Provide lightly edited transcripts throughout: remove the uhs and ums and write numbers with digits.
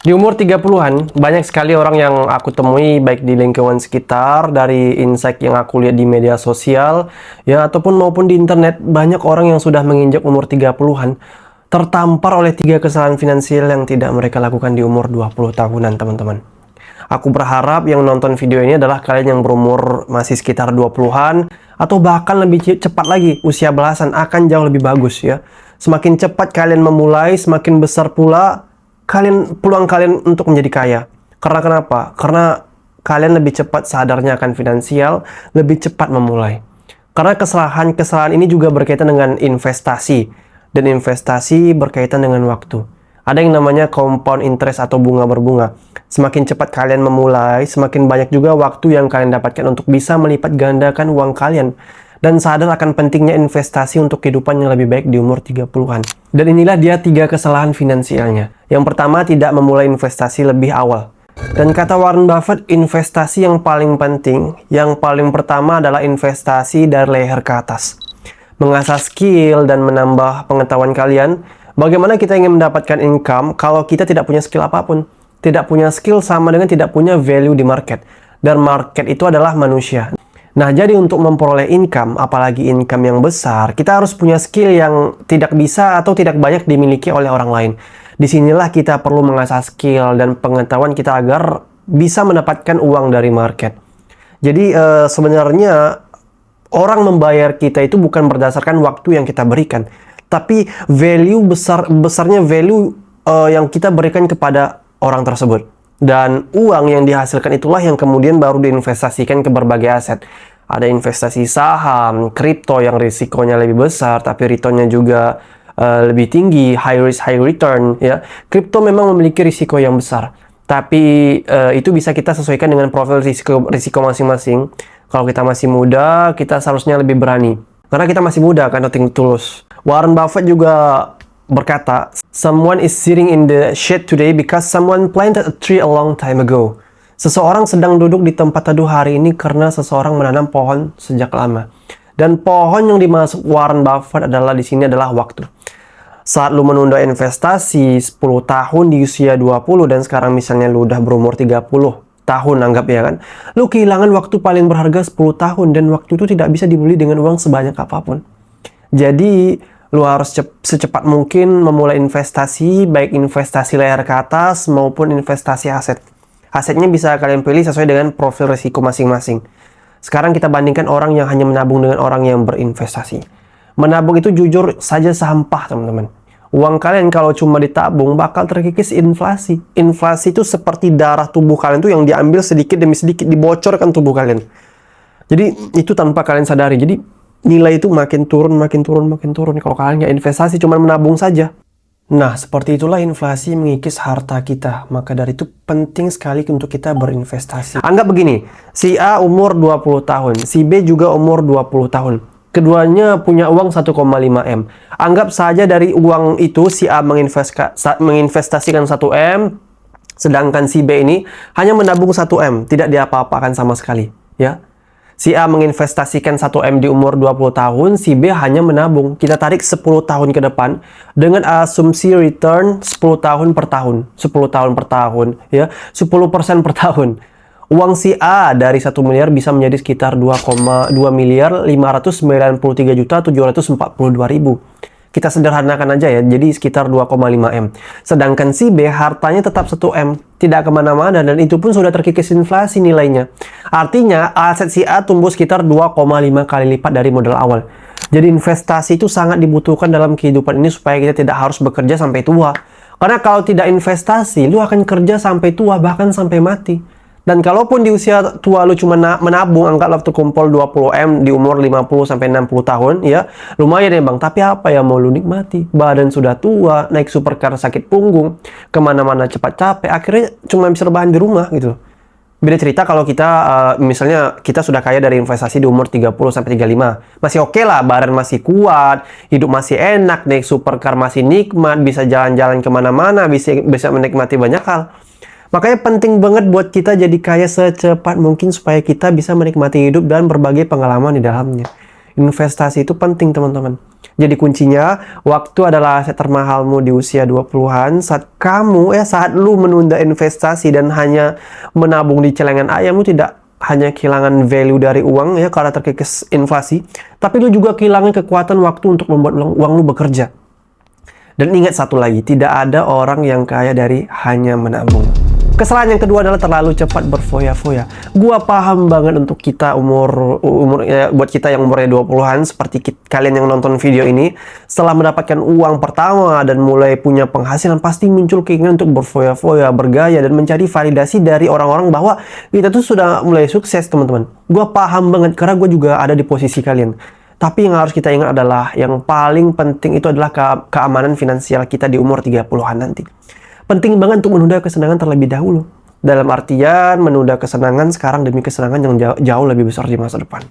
Di umur 30-an, banyak sekali orang yang aku temui baik di lingkungan sekitar, dari insight yang aku lihat di media sosial, ya ataupun maupun di internet, banyak orang yang sudah menginjak umur 30-an tertampar oleh 3 kesalahan finansial yang tidak mereka lakukan di umur 20 tahunan, teman-teman. Aku berharap yang nonton video ini adalah kalian yang berumur masih sekitar 20-an atau bahkan lebih cepat lagi, usia belasan akan jauh lebih bagus ya. Semakin cepat kalian memulai, semakin besar pula peluang kalian untuk menjadi kaya. Karena kenapa? Karena kalian lebih cepat sadarnya akan finansial, lebih cepat memulai. Karena kesalahan-kesalahan ini juga berkaitan dengan investasi, dan investasi berkaitan dengan waktu. Ada yang namanya compound interest atau bunga berbunga. Semakin cepat kalian memulai, semakin banyak juga waktu yang kalian dapatkan untuk bisa melipat gandakan uang kalian. Dan sadar akan pentingnya investasi untuk kehidupan yang lebih baik di umur 30-an. Dan inilah dia 3 kesalahan finansialnya. Yang pertama, tidak memulai investasi lebih awal. Dan kata Warren Buffett, investasi yang paling penting, yang paling pertama adalah investasi dari leher ke atas. Mengasah skill dan menambah pengetahuan kalian. Bagaimana kita ingin mendapatkan income kalau kita tidak punya skill apapun? Tidak punya skill sama dengan tidak punya value di market. Dan market itu adalah manusia. Nah, jadi untuk memperoleh income, apalagi income yang besar, kita harus punya skill yang tidak bisa atau tidak banyak dimiliki oleh orang lain. Disinilah kita perlu mengasah skill dan pengetahuan kita agar bisa mendapatkan uang dari market. Jadi sebenarnya orang membayar kita itu bukan berdasarkan waktu yang kita berikan, tapi besarnya value yang kita berikan kepada orang tersebut. Dan uang yang dihasilkan itulah yang kemudian baru diinvestasikan ke berbagai aset. Ada investasi saham, kripto yang risikonya lebih besar, tapi returnnya juga lebih tinggi, high risk, high return. Ya, kripto memang memiliki risiko yang besar, tapi itu bisa kita sesuaikan dengan profil risiko masing-masing. Kalau kita masih muda, kita seharusnya lebih berani. Karena kita masih muda kan, nothing tulus. Warren Buffett juga berkata, "Someone is sitting in the shade today because someone planted a tree a long time ago." Seseorang sedang duduk di tempat teduh hari ini karena seseorang menanam pohon sejak lama. Dan pohon yang dimaksud Warren Buffett adalah di sini adalah waktu. Saat lu menunda investasi 10 tahun di usia 20 dan sekarang misalnya lu udah berumur 30 tahun, anggap ya kan. Lu kehilangan waktu paling berharga 10 tahun dan waktu itu tidak bisa dibeli dengan uang sebanyak apapun. Jadi lu harus secepat mungkin memulai investasi, baik investasi leher ke atas maupun investasi aset. Asetnya bisa kalian pilih sesuai dengan profil risiko masing-masing. Sekarang kita bandingkan orang yang hanya menabung dengan orang yang berinvestasi. Menabung itu jujur saja sampah, teman-teman. Uang kalian kalau cuma ditabung bakal terkikis inflasi. Inflasi itu seperti darah tubuh kalian tuh yang diambil sedikit demi sedikit, dibocorkan tubuh kalian. Jadi itu tanpa kalian sadari. Jadi nilai itu makin turun, makin turun, makin turun. Kalau kalian nggak investasi, cuma menabung saja. Nah, seperti itulah inflasi mengikis harta kita. Maka dari itu penting sekali untuk kita berinvestasi. Anggap begini, si A umur 20 tahun, si B juga umur 20 tahun. Keduanya punya uang 1,5 M. Anggap saja dari uang itu si A menginvestasikan 1 M, sedangkan si B ini hanya menabung 1 M, tidak diapa-apakan sama sekali, ya. Si A menginvestasikan 1 M di umur 20 tahun, si B hanya menabung. Kita tarik 10 tahun ke depan dengan asumsi return 10 tahun per tahun. 10 tahun per tahun, ya. 10% per tahun. Uang si A dari 1 miliar bisa menjadi sekitar 2,2 miliar 593 juta 742 ribu. Kita sederhanakan aja ya, jadi sekitar 2,5 M. Sedangkan si B hartanya tetap 1 M, tidak kemana-mana dan itu pun sudah terkikis inflasi nilainya. Artinya aset si A tumbuh sekitar 2,5 kali lipat dari modal awal. Jadi investasi itu sangat dibutuhkan dalam kehidupan ini supaya kita tidak harus bekerja sampai tua. Karena kalau tidak investasi, lu akan kerja sampai tua, bahkan sampai mati. Dan kalaupun di usia tua lu cuma menabung, anggaplah terkumpul 20 M di umur 50 sampai 60 tahun, ya. Lumayan ya, Bang. Tapi apa yang mau lu nikmati? Badan sudah tua, naik supercar sakit punggung, kemana-mana cepat capek, akhirnya cuma bisa rebahan di rumah gitu. Beda cerita kalau kita misalnya kita sudah kaya dari investasi di umur 30 sampai 35. Masih oke lah, badan masih kuat, hidup masih enak, naik supercar masih nikmat, bisa jalan-jalan kemana-mana, bisa menikmati banyak hal. Makanya penting banget buat kita jadi kaya secepat mungkin supaya kita bisa menikmati hidup dan berbagai pengalaman di dalamnya. Investasi itu penting, teman-teman. Jadi kuncinya, waktu adalah aset termahalmu di usia 20-an. Saat lu menunda investasi dan hanya menabung di celengan ayam, lu tidak hanya kehilangan value dari uang ya karena terkikis inflasi, tapi lu juga kehilangan kekuatan waktu untuk membuat uang lu bekerja. Dan ingat satu lagi, tidak ada orang yang kaya dari hanya menabung. Kesalahan yang kedua adalah terlalu cepat berfoya-foya. Gua paham banget untuk kita buat kita yang umurnya 20-an seperti kalian yang nonton video ini, setelah mendapatkan uang pertama dan mulai punya penghasilan, pasti muncul keinginan untuk berfoya-foya, bergaya, dan mencari validasi dari orang-orang bahwa kita tuh sudah mulai sukses, teman-teman. Gua paham banget karena gue juga ada di posisi kalian. Tapi yang harus kita ingat adalah yang paling penting itu adalah keamanan finansial kita di umur 30-an nanti. Penting banget untuk menunda kesenangan terlebih dahulu. Dalam artian menunda kesenangan sekarang demi kesenangan yang jauh lebih besar di masa depan.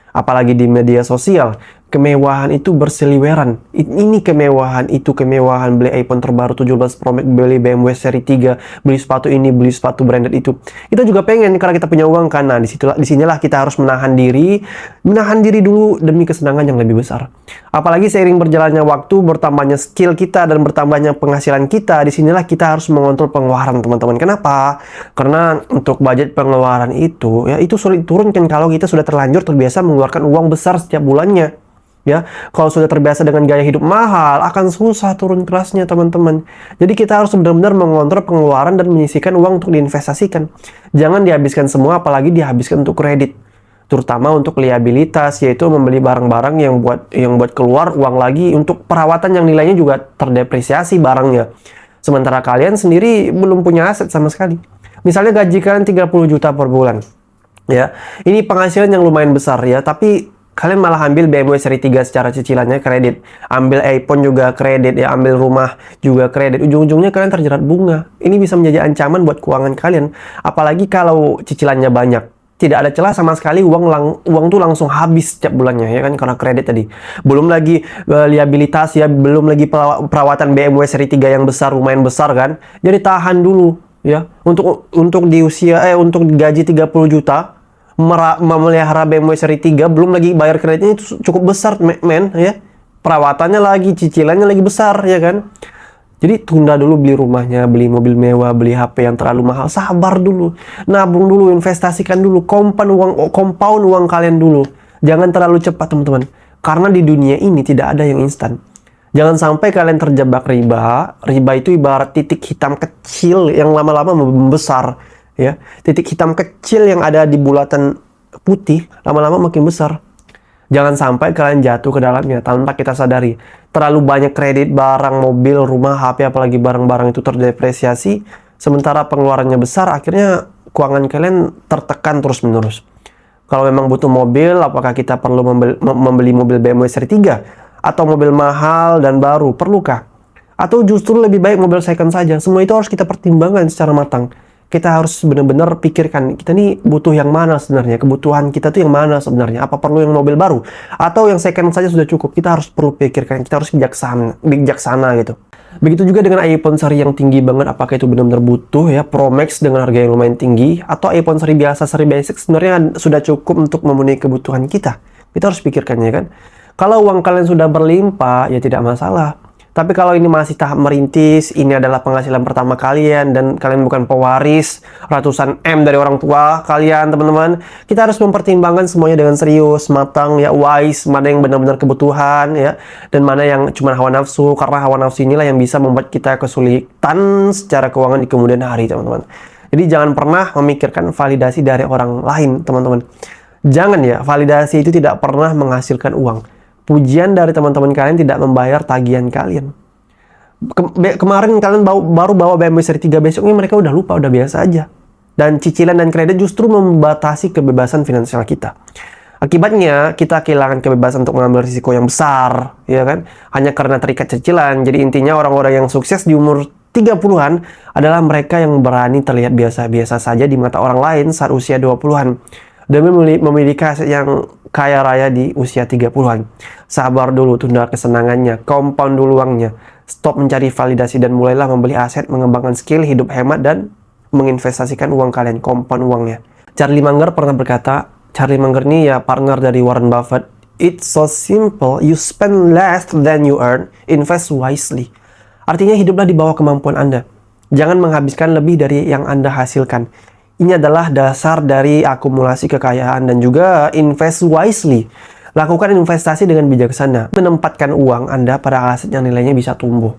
Apalagi di media sosial, kemewahan itu berseliweran. Ini kemewahan, itu kemewahan, beli iPhone terbaru 17 Pro Max, beli BMW seri 3, beli sepatu ini, beli sepatu branded itu. Kita juga pengen karena kita punya uang kan. Nah, disinilah kita harus menahan diri dulu demi kesenangan yang lebih besar. Apalagi seiring berjalannya waktu, bertambahnya skill kita dan bertambahnya penghasilan kita, disinilah kita harus mengontrol pengeluaran, teman-teman. Kenapa? Karena untuk budget pengeluaran itu, ya itu sulit turunkan kalau kita sudah terlanjur terbiasa mengeluarkan uang besar setiap bulannya. Ya, kalau sudah terbiasa dengan gaya hidup mahal, akan susah turun kelasnya, teman-teman. Jadi kita harus benar-benar mengontrol pengeluaran dan menyisihkan uang untuk diinvestasikan. Jangan dihabiskan semua, apalagi dihabiskan untuk kredit. Terutama untuk liabilitas, yaitu membeli barang-barang yang buat keluar uang lagi untuk perawatan yang nilainya juga terdepresiasi barangnya. Sementara kalian sendiri belum punya aset sama sekali. Misalnya gaji kalian 30 juta per bulan. Ya, ini penghasilan yang lumayan besar ya, tapi kalian malah ambil BMW seri 3 secara cicilannya kredit, ambil iPhone juga kredit, ya ambil rumah juga kredit. Ujung-ujungnya kalian terjerat bunga. Ini bisa menjadi ancaman buat keuangan kalian. Apalagi kalau cicilannya banyak. Tidak ada celah sama sekali, uang tuh langsung habis setiap bulannya ya kan, karena kredit tadi. Belum lagi liabilitas ya, belum lagi perawatan BMW seri 3 yang besar, lumayan besar kan. Jadi tahan dulu ya. Untuk di usia untuk gaji 30 juta memelihara BMW seri 3, belum lagi bayar kreditnya itu cukup besar men ya. Perawatannya lagi, cicilannya lagi besar ya kan. Jadi tunda dulu beli rumahnya, beli mobil mewah, beli HP yang terlalu mahal. Sabar dulu, nabung dulu, investasikan dulu, compound uang kalian dulu. Jangan terlalu cepat, teman-teman. Karena di dunia ini tidak ada yang instan. Jangan sampai kalian terjebak riba. Riba itu ibarat titik hitam kecil yang lama-lama membesar. Ya, titik hitam kecil yang ada di bulatan putih lama-lama makin besar. Jangan sampai kalian jatuh ke dalamnya tanpa kita sadari. Terlalu banyak kredit, barang, mobil, rumah, HP, apalagi barang-barang itu terdepresiasi. Sementara pengeluarannya besar, akhirnya keuangan kalian tertekan terus-menerus. Kalau memang butuh mobil, apakah kita perlu membeli mobil BMW seri 3? Atau mobil mahal dan baru? Perlukah? Atau justru lebih baik mobil second saja? Semua itu harus kita pertimbangkan secara matang. Kita harus benar-benar pikirkan, kita nih butuh yang mana sebenarnya, kebutuhan kita tuh yang mana sebenarnya, apa perlu yang mobil baru, atau yang second saja sudah cukup. Kita harus perlu pikirkan, kita harus bijaksana gitu. Begitu juga dengan iPhone seri yang tinggi banget, apakah itu benar-benar butuh ya, Pro Max dengan harga yang lumayan tinggi, atau iPhone seri biasa, seri basic sebenarnya sudah cukup untuk memenuhi kebutuhan kita. Kita harus pikirkannya kan. Kalau uang kalian sudah berlimpah, ya tidak masalah. Tapi kalau ini masih tahap merintis, ini adalah penghasilan pertama kalian, dan kalian bukan pewaris ratusan M dari orang tua kalian, teman-teman. Kita harus mempertimbangkan semuanya dengan serius, matang, ya, wise, mana yang benar-benar kebutuhan, ya, dan mana yang cuma hawa nafsu, karena hawa nafsu inilah yang bisa membuat kita kesulitan secara keuangan di kemudian hari, teman-teman. Jadi jangan pernah memikirkan validasi dari orang lain, teman-teman. Jangan ya, validasi itu tidak pernah menghasilkan uang. Pujian dari teman-teman kalian tidak membayar tagihan kalian. Kemarin kalian baru bawa BMW seri 3, besoknya mereka udah lupa, udah biasa aja. Dan cicilan dan kredit justru membatasi kebebasan finansial kita. Akibatnya, kita kehilangan kebebasan untuk mengambil risiko yang besar, ya kan? Hanya karena terikat cicilan. Jadi intinya orang-orang yang sukses di umur 30-an adalah mereka yang berani terlihat biasa-biasa saja di mata orang lain saat usia 20-an. Demi memiliki aset yang kaya raya di usia 30-an. Sabar dulu, tunda kesenangannya, compound dulu uangnya, stop mencari validasi dan mulailah membeli aset, mengembangkan skill, hidup hemat, dan menginvestasikan uang kalian, compound uangnya. Charlie Munger pernah berkata, Charlie Munger ini ya partner dari Warren Buffett, It's so simple. You spend less than you earn. Invest wisely. Artinya hiduplah di bawah kemampuan Anda. Jangan menghabiskan lebih dari yang Anda hasilkan. Ini adalah dasar dari akumulasi kekayaan dan juga invest wisely. Lakukan investasi dengan bijaksana. Menempatkan uang Anda pada aset yang nilainya bisa tumbuh.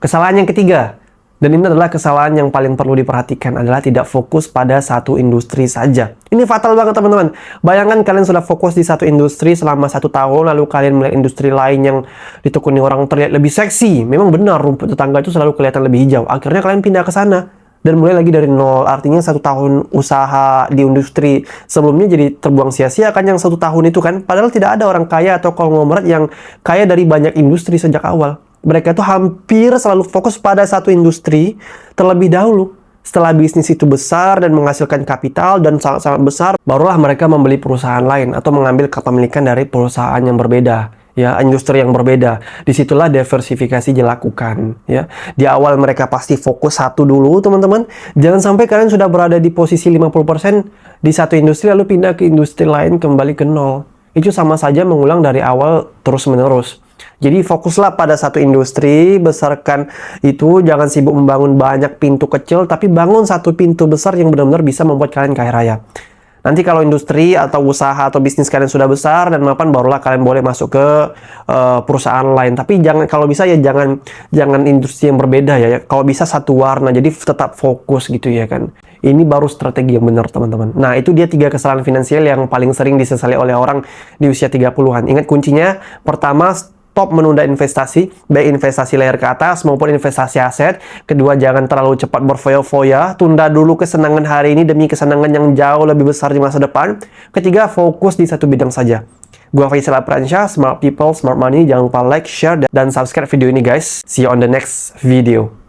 Kesalahan yang ketiga, dan ini adalah kesalahan yang paling perlu diperhatikan, adalah tidak fokus pada satu industri saja. Ini fatal banget teman-teman. Bayangkan kalian sudah fokus di satu industri selama 1 tahun, lalu kalian melihat industri lain yang ditekuni orang terlihat lebih seksi. Memang benar, rumput tetangga itu selalu kelihatan lebih hijau. Akhirnya kalian pindah ke sana dan mulai lagi dari nol. Artinya 1 tahun usaha di industri sebelumnya jadi terbuang sia-sia kan yang 1 tahun itu kan. Padahal tidak ada orang kaya atau konglomerat yang kaya dari banyak industri sejak awal. Mereka itu hampir selalu fokus pada satu industri terlebih dahulu. Setelah bisnis itu besar dan menghasilkan kapital dan sangat-sangat besar, barulah mereka membeli perusahaan lain atau mengambil kepemilikan dari perusahaan yang berbeda. Ya, industri yang berbeda. Disitulah diversifikasi dilakukan. Ya, di awal mereka pasti fokus satu dulu, teman-teman. Jangan sampai kalian sudah berada di posisi 50% di satu industri lalu pindah ke industri lain kembali ke nol. Itu sama saja mengulang dari awal terus-menerus. Jadi fokuslah pada satu industri, besarkan itu, jangan sibuk membangun banyak pintu kecil, tapi bangun satu pintu besar yang benar-benar bisa membuat kalian kaya raya. Nanti kalau industri atau usaha atau bisnis kalian sudah besar dan mapan, barulah kalian boleh masuk ke perusahaan lain. Tapi jangan, kalau bisa ya jangan industri yang berbeda ya. Kalau bisa satu warna, jadi tetap fokus gitu ya kan. Ini baru strategi yang benar teman-teman. Nah itu dia 3 kesalahan finansial yang paling sering disesali oleh orang di usia 30-an. Ingat kuncinya, pertama, stop menunda investasi, baik investasi layar ke atas maupun investasi aset. Kedua, jangan terlalu cepat berfoya-foya, tunda dulu kesenangan hari ini demi kesenangan yang jauh lebih besar di masa depan. Ketiga, fokus di satu bidang saja. Gua Faisal Apransyah, Smart People, Smart Money. Jangan lupa like, share, dan subscribe video ini guys. See you on the next video.